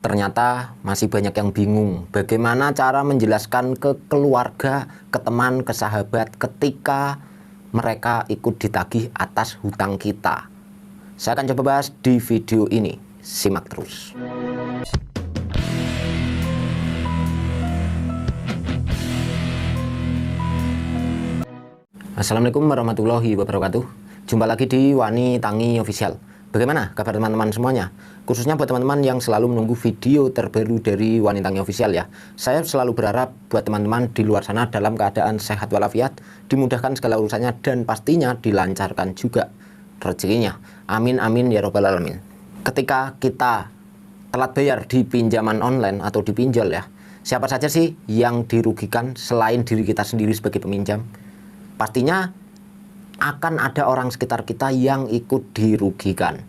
Ternyata masih banyak yang bingung bagaimana cara menjelaskan ke keluarga, ke teman, ke sahabat ketika mereka ikut ditagih atas hutang kita. Saya akan coba bahas di video ini. Simak terus. Assalamualaikum warahmatullahi wabarakatuh. Jumpa lagi di Wani Tangi Official. Bagaimana kabar teman-teman semuanya? Khususnya buat teman-teman yang selalu menunggu video terbaru dari Wani Tangi Official ya. Saya selalu berharap buat teman-teman di luar sana dalam keadaan sehat walafiat, dimudahkan segala urusannya dan pastinya dilancarkan juga rezekinya. Amin amin ya robbal alamin. Ketika kita telat bayar di pinjaman online atau di pinjol ya, siapa saja sih yang dirugikan selain diri kita sendiri sebagai peminjam? Pastinya akan ada orang sekitar kita yang ikut dirugikan.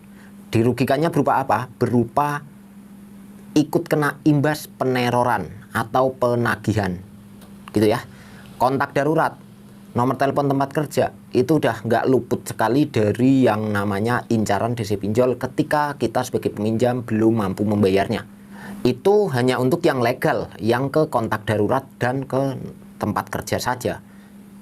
Dirugikannya berupa apa? Berupa ikut kena imbas peneroran atau penagihan, gitu ya. Kontak darurat, nomor telepon tempat kerja, itu udah nggak luput sekali dari yang namanya incaran DC pinjol ketika kita sebagai peminjam belum mampu membayarnya. Itu hanya untuk yang legal, yang ke kontak darurat dan ke tempat kerja saja.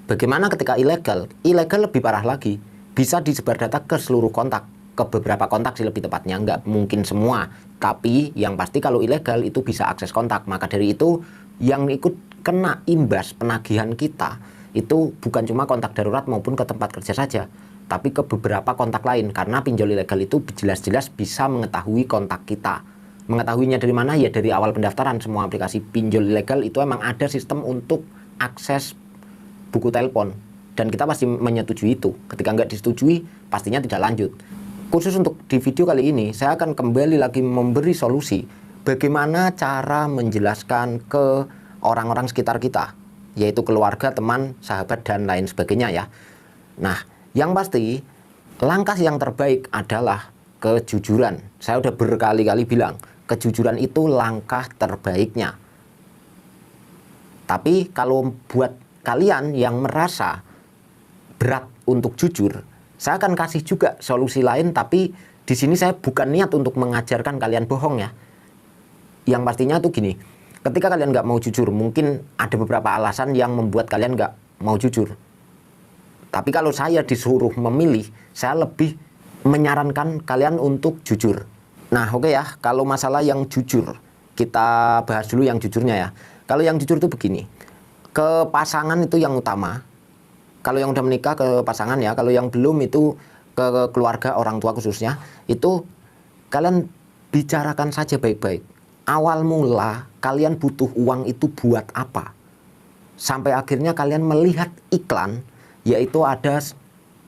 Bagaimana ketika ilegal? Ilegal lebih parah lagi. Bisa disebar data ke seluruh kontak. Ke beberapa kontak sih lebih tepatnya. Nggak mungkin semua. Tapi yang pasti kalau ilegal itu bisa akses kontak. Maka dari itu yang ikut kena imbas penagihan kita itu bukan cuma kontak darurat maupun ke tempat kerja saja. Tapi ke beberapa kontak lain. Karena pinjol ilegal itu jelas-jelas bisa mengetahui kontak kita. Mengetahuinya dari mana? Ya dari awal pendaftaran. Semua aplikasi pinjol ilegal itu emang ada sistem untuk akses buku telepon, dan kita pasti menyetujui itu. Ketika nggak disetujui, pastinya tidak lanjut. Khusus untuk di video kali ini, saya akan kembali lagi memberi solusi bagaimana cara menjelaskan ke orang-orang sekitar kita, yaitu keluarga, teman, sahabat, dan lain sebagainya ya. Nah, yang pasti, langkah yang terbaik adalah kejujuran. Saya udah berkali-kali bilang, kejujuran itu langkah terbaiknya. Tapi kalau buat kalian yang merasa berat untuk jujur, saya akan kasih juga solusi lain, tapi di sini saya bukan niat untuk mengajarkan kalian bohong ya. Yang pastinya tuh gini, ketika kalian nggak mau jujur, mungkin ada beberapa alasan yang membuat kalian nggak mau jujur. Tapi kalau saya disuruh memilih, saya lebih menyarankan kalian untuk jujur. Nah oke ya, kalau masalah yang jujur, kita bahas dulu yang jujurnya ya. Kalau yang jujur tuh begini, ke pasangan itu yang utama. Kalau yang udah menikah ke pasangan ya, kalau yang belum itu ke keluarga, orang tua khususnya, itu kalian bicarakan saja baik-baik. Awal mula kalian butuh uang itu buat apa? Sampai akhirnya kalian melihat iklan, yaitu ada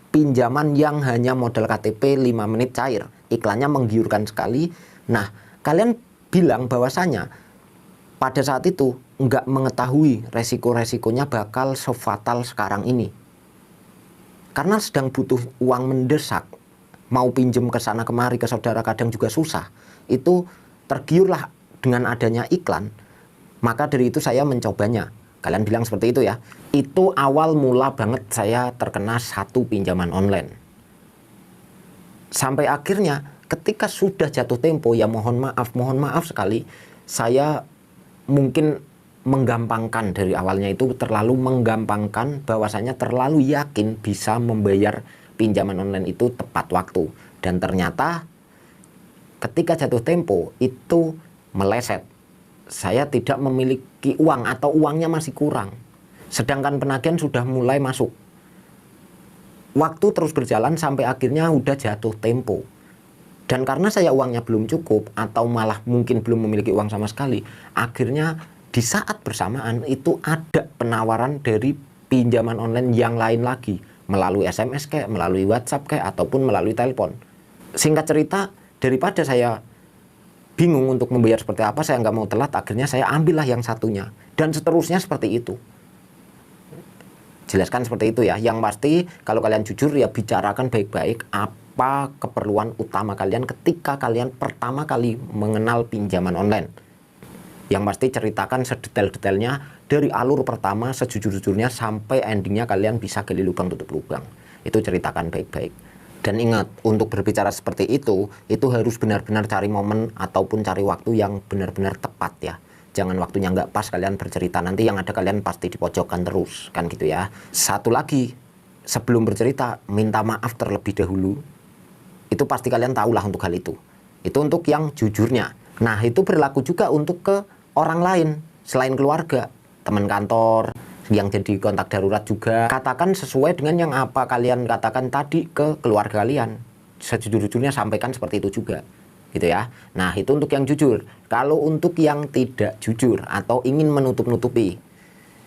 pinjaman yang hanya modal KTP 5 menit cair. Iklannya menggiurkan sekali. Nah, kalian bilang bahwasanya pada saat itu nggak mengetahui resiko-resikonya bakal sefatal sekarang ini. Karena sedang butuh uang mendesak, mau pinjem ke sana kemari ke saudara kadang juga susah. Itu tergiurlah dengan adanya iklan. Maka dari itu saya mencobanya. Kalian bilang seperti itu ya. Itu awal mula banget saya terkena satu pinjaman online. Sampai akhirnya ketika sudah jatuh tempo, ya mohon maaf sekali, saya mungkin menggampangkan dari awalnya, itu terlalu menggampangkan bahwasanya terlalu yakin bisa membayar pinjaman online itu tepat waktu. Dan ternyata ketika jatuh tempo itu meleset. Saya tidak memiliki uang atau uangnya masih kurang. Sedangkan penagihan sudah mulai masuk. Waktu terus berjalan sampai akhirnya udah jatuh tempo. Dan karena saya uangnya belum cukup atau malah mungkin belum memiliki uang sama sekali, akhirnya di saat bersamaan itu ada penawaran dari pinjaman online yang lain lagi, melalui SMS kayak, melalui WhatsApp kayak, ataupun melalui telepon. Singkat cerita, daripada saya bingung untuk membayar seperti apa, saya nggak mau telat, akhirnya saya ambillah yang satunya. Dan seterusnya seperti itu. Jelaskan seperti itu ya. Yang pasti kalau kalian jujur ya bicarakan baik-baik apa keperluan utama kalian ketika kalian pertama kali mengenal pinjaman online. Yang pasti ceritakan sedetail-detailnya dari alur pertama sejujur-jujurnya sampai endingnya kalian bisa gali lubang tutup lubang. Itu ceritakan baik-baik. Dan ingat, untuk berbicara seperti itu harus benar-benar cari momen ataupun cari waktu yang benar-benar tepat ya. Jangan waktunya nggak pas kalian bercerita, nanti yang ada kalian pasti dipojokkan terus, kan gitu ya. Satu lagi, sebelum bercerita, minta maaf terlebih dahulu. Itu pasti kalian tahulah untuk hal itu. Itu untuk yang jujurnya. Nah, itu berlaku juga untuk ke orang lain, selain keluarga, teman kantor, yang jadi kontak darurat juga. Katakan sesuai dengan yang apa kalian katakan tadi ke keluarga kalian. Sejujur-jujurnya sampaikan seperti itu juga, gitu ya. Nah, itu untuk yang jujur. Kalau untuk yang tidak jujur atau ingin menutup-nutupi,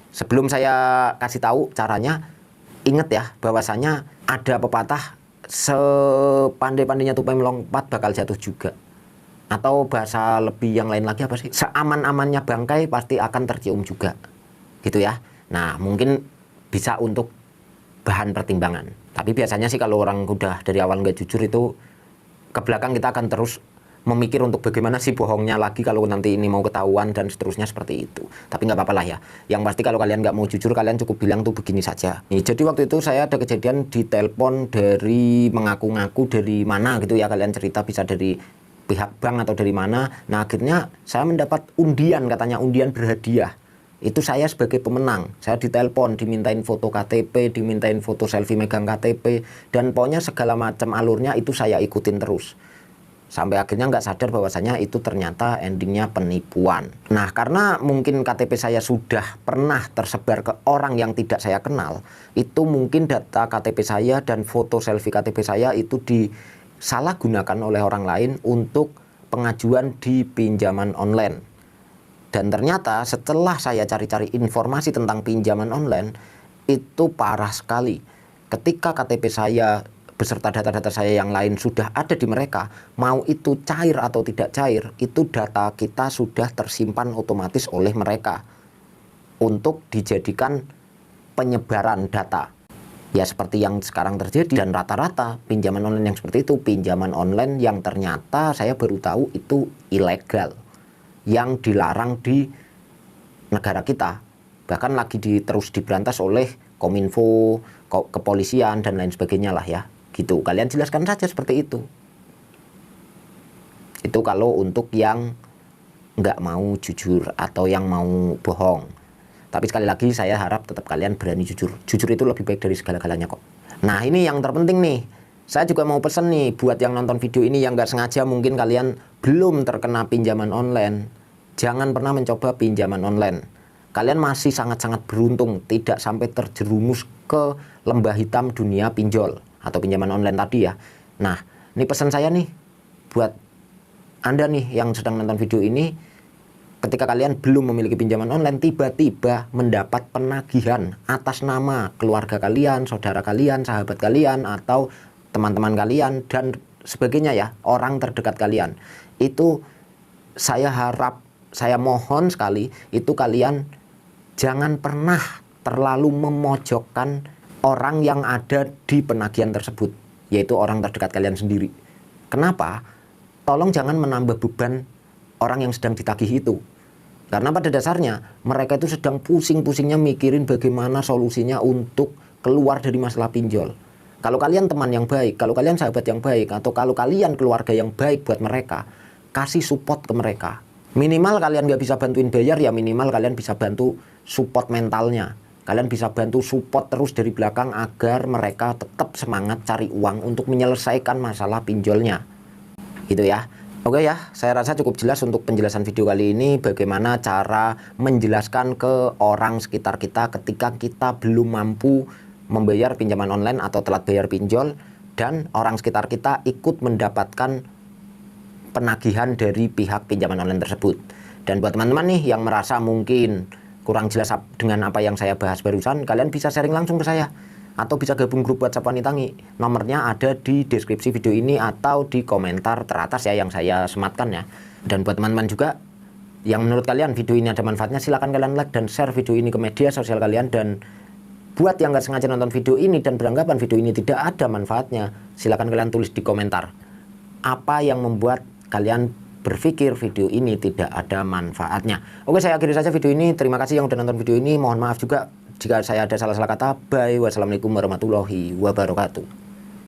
sebelum saya kasih tahu caranya, ingat ya bahwasanya ada pepatah, sepandai-pandainya tupai melompat bakal jatuh juga. Atau bahasa lebih yang lain lagi apa sih? Seaman-amannya bangkai pasti akan tercium juga, gitu ya. Nah, mungkin bisa untuk bahan pertimbangan. Tapi biasanya sih kalau orang udah dari awal nggak jujur itu, ke belakang kita akan terus memikir untuk bagaimana sih bohongnya lagi kalau nanti ini mau ketahuan dan seterusnya seperti itu. Tapi nggak apa-apa lah ya. Yang pasti kalau kalian nggak mau jujur, kalian cukup bilang tuh begini saja. Nih, jadi waktu itu saya ada kejadian ditelepon dari mengaku-ngaku dari mana gitu ya. Kalian cerita bisa dari pihak bank atau dari mana. Nah, akhirnya saya mendapat undian, katanya undian berhadiah. Itu saya sebagai pemenang, saya ditelepon, dimintain foto KTP, dimintain foto selfie megang KTP, dan pokoknya segala macam alurnya itu saya ikutin terus. Sampai akhirnya nggak sadar bahwasanya itu ternyata endingnya penipuan. Nah, karena mungkin KTP saya sudah pernah tersebar ke orang yang tidak saya kenal, itu mungkin data KTP saya dan foto selfie KTP saya itu disalahgunakan oleh orang lain untuk pengajuan di pinjaman online. Dan ternyata setelah saya cari-cari informasi tentang pinjaman online, itu parah sekali. Ketika KTP saya beserta data-data saya yang lain sudah ada di mereka, mau itu cair atau tidak cair, itu data kita sudah tersimpan otomatis oleh mereka untuk dijadikan penyebaran data. Ya seperti yang sekarang terjadi, dan rata-rata pinjaman online yang seperti itu, pinjaman online yang ternyata saya baru tahu itu ilegal, yang dilarang di negara kita, bahkan lagi terus diberantas oleh Kominfo, kepolisian dan lain sebagainya lah ya, gitu. Kalian jelaskan saja seperti itu. Itu kalau untuk yang nggak mau jujur atau yang mau bohong. Tapi sekali lagi saya harap tetap kalian berani jujur. Jujur itu lebih baik dari segala-galanya kok. Nah, ini yang terpenting nih. Saya juga mau pesen nih buat yang nonton video ini yang nggak sengaja mungkin kalian belum terkena pinjaman online. Jangan pernah mencoba pinjaman online. Kalian masih sangat-sangat beruntung tidak sampai terjerumus ke lembah hitam dunia pinjol atau pinjaman online tadi ya. Nah, ini pesan saya nih buat Anda nih yang sedang nonton video ini. Ketika kalian belum memiliki pinjaman online, tiba-tiba mendapat penagihan atas nama keluarga kalian, saudara kalian, sahabat kalian, atau teman-teman kalian dan sebagainya ya, orang terdekat kalian, itu saya harap, saya mohon sekali itu kalian jangan pernah terlalu memojokkan orang yang ada di penagihan tersebut, yaitu orang terdekat kalian sendiri. Kenapa? Tolong jangan menambah beban orang yang sedang ditagih itu, karena pada dasarnya mereka itu sedang pusing-pusingnya mikirin bagaimana solusinya untuk keluar dari masalah pinjol. Kalau kalian teman yang baik, kalau kalian sahabat yang baik, atau kalau kalian keluarga yang baik buat mereka, kasih support ke mereka. Minimal kalian nggak bisa bantuin bayar, ya minimal kalian bisa bantu support mentalnya. Kalian bisa bantu support terus dari belakang agar mereka tetap semangat cari uang untuk menyelesaikan masalah pinjolnya. Gitu ya. Oke ya, saya rasa cukup jelas untuk penjelasan video kali ini bagaimana cara menjelaskan ke orang sekitar kita ketika kita belum mampu membayar pinjaman online atau telat bayar pinjol, dan orang sekitar kita ikut mendapatkan penagihan dari pihak pinjaman online tersebut. Dan buat teman-teman nih yang merasa mungkin kurang jelas dengan apa yang saya bahas barusan, kalian bisa sharing langsung ke saya atau bisa gabung grup WhatsApp Wani Tangi. Nomornya ada di deskripsi video ini atau di komentar teratas ya yang saya sematkan ya. Dan buat teman-teman juga yang menurut kalian video ini ada manfaatnya, silahkan kalian like dan share video ini ke media sosial kalian. Dan buat yang nggak sengaja nonton video ini dan beranggapan video ini tidak ada manfaatnya, silakan kalian tulis di komentar apa yang membuat kalian berpikir video ini tidak ada manfaatnya. Oke, saya akhiri saja video ini. Terima kasih yang udah nonton video ini. Mohon maaf juga jika saya ada salah-salah kata. Bye. Wassalamualaikum warahmatullahi wabarakatuh.